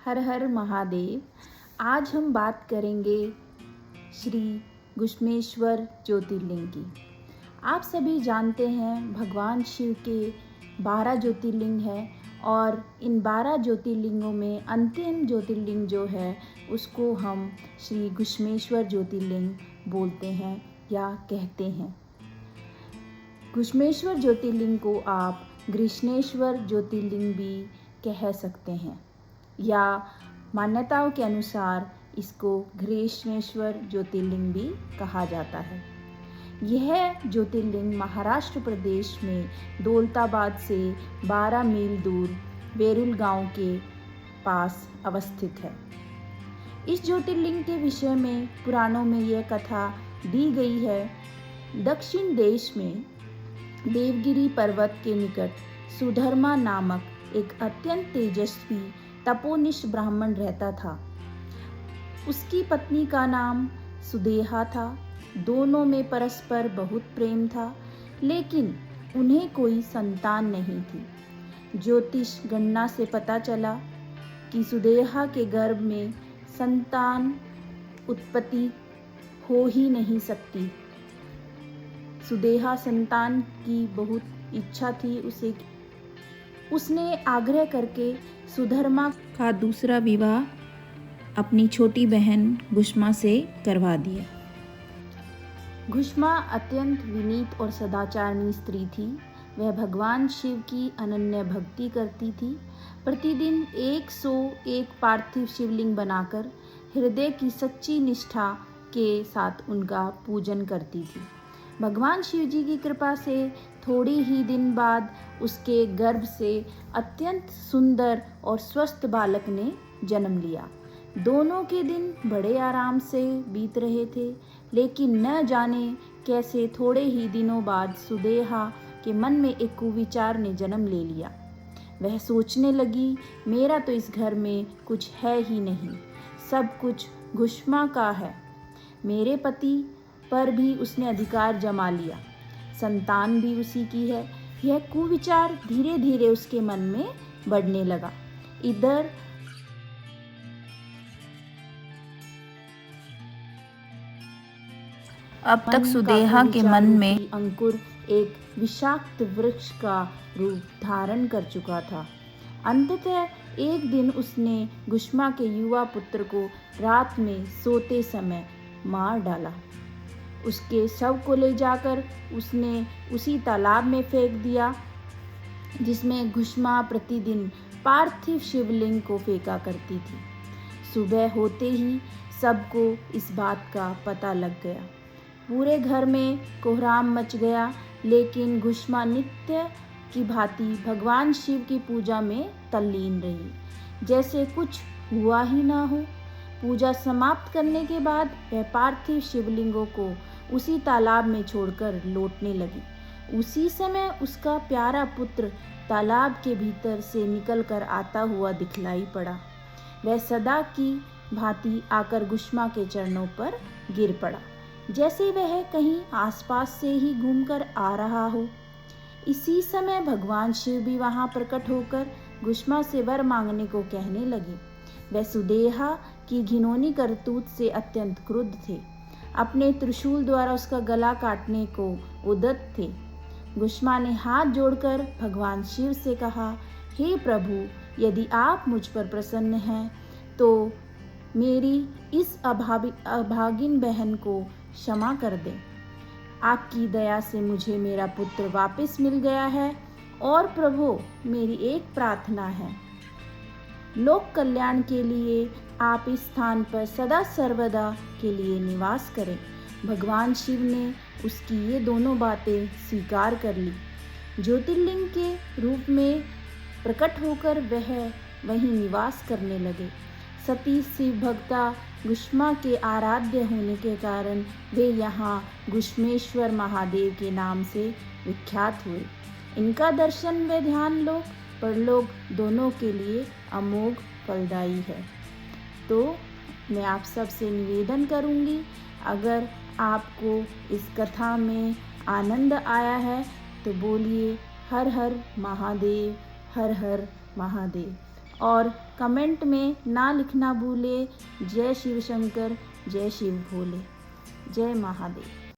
हर हर महादेव। आज हम बात करेंगे श्री घुश्मेश्वर ज्योतिर्लिंग की। आप सभी जानते हैं भगवान शिव के 12 ज्योतिर्लिंग हैं और इन 12 ज्योतिर्लिंगों में अंतिम ज्योतिर्लिंग जो है उसको हम श्री घुश्मेश्वर ज्योतिर्लिंग बोलते हैं या कहते हैं। घुश्मेश्वर ज्योतिर्लिंग को आप घृष्णेश्वर ज्योतिर्लिंग भी कह सकते हैं या मान्यताओं के अनुसार इसको घृष्णेश्वर ज्योतिर्लिंग भी कहा जाता है। यह ज्योतिर्लिंग महाराष्ट्र प्रदेश में दौलताबाद से 12 मील दूर वेरुल गांव के पास अवस्थित है। इस ज्योतिर्लिंग के विषय में पुराणों में यह कथा दी गई है। दक्षिण देश में देवगिरी पर्वत के निकट सुधर्मा नामक एक अत्यंत तेजस्वी तपोनिष्ठ ब्राह्मण रहता था। उसकी पत्नी का नाम सुदेहा था। दोनों में परस्पर बहुत प्रेम था, लेकिन उन्हें कोई संतान नहीं थी। ज्योतिष गणना से पता चला कि सुदेहा के गर्भ में संतान उत्पत्ति हो ही नहीं सकती। सुदेहा संतान की बहुत इच्छा थी उसने आग्रह करके सुधर्मा का दूसरा विवाह अपनी छोटी बहन घुश्मा से करवा दिया। घुश्मा अत्यंत विनीत और सदाचारणी स्त्री थी। वह भगवान शिव की अनन्य भक्ति करती थी। प्रतिदिन 101 पार्थिव शिवलिंग बनाकर हृदय की सच्ची निष्ठा के साथ उनका पूजन करती थी। भगवान शिव जी की कृपा से थोड़ी ही दिन बाद उसके गर्भ से अत्यंत सुंदर और स्वस्थ बालक ने जन्म लिया। दोनों के दिन बड़े आराम से बीत रहे थे, लेकिन न जाने कैसे थोड़े ही दिनों बाद सुदेहा के मन में एक कुविचार ने जन्म ले लिया। वह सोचने लगी, मेरा तो इस घर में कुछ है ही नहीं, सब कुछ घुश्मा का है। मेरे पति पर भी उसने अधिकार जमा लिया, संतान भी उसी की है। यह कुविचार धीरे धीरे उसके मन में बढ़ने लगा। इधर अब तक सुदेहा के मन में अंकुर एक विषाक्त वृक्ष का रूप धारण कर चुका था। अंततः एक दिन उसने घुश्मा के युवा पुत्र को रात में सोते समय मार डाला। उसके शव को ले जाकर उसने उसी तालाब में फेंक दिया जिसमें घुश्मा प्रतिदिन पार्थिव शिवलिंग को फेंका करती थी। सुबह होते ही सबको इस बात का पता लग गया। पूरे घर में कोहराम मच गया, लेकिन घुश्मा नित्य की भांति भगवान शिव की पूजा में तल्लीन रही, जैसे कुछ हुआ ही ना हो। पूजा समाप्त करने के बाद वह पार्थिव शिवलिंगों को उसी तालाब में छोड़कर लौटने लगी। उसी समय उसका प्यारा पुत्र तालाब के भीतर से निकलकर आता हुआ दिखलाई पड़ा। वह सदा की भांति आकर घुश्मा के चरणों पर गिर पड़ा, जैसे वह कहीं आसपास से ही घूमकर आ रहा हो। इसी समय भगवान शिव भी वहां प्रकट होकर घुश्मा से वर मांगने को कहने लगे। वह सुदेहा की घिनौनी करतूत से अत्यंत क्रुद्ध थे। अपने त्रिशूल द्वारा उसका गला काटने को उद्यत थे। घुश्मा ने हाथ जोड़कर भगवान शिव से कहा, हे प्रभु, यदि आप मुझ पर प्रसन्न हैं तो मेरी इस अभागिन बहन को क्षमा कर दें। आपकी दया से मुझे मेरा पुत्र वापस मिल गया है और प्रभु, मेरी एक प्रार्थना है, लोक कल्याण के लिए आप इस स्थान पर सदा सर्वदा के लिए निवास करें। भगवान शिव ने उसकी ये दोनों बातें स्वीकार कर ली। ज्योतिर्लिंग के रूप में प्रकट होकर वह वहीं निवास करने लगे। सती शिव भक्ता घुश्मा के आराध्य होने के कारण वे यहाँ घुश्मेश्वर महादेव के नाम से विख्यात हुए। इनका दर्शन व ध्यान लोक परलोक दोनों के लिए अमोघ फलदायी है। तो मैं आप सब से निवेदन करूंगी, अगर आपको इस कथा में आनंद आया है तो बोलिए हर हर महादेव, हर हर महादेव। और कमेंट में ना लिखना भूले। जय शिव शंकर, जय शिव भोले, जय महादेव।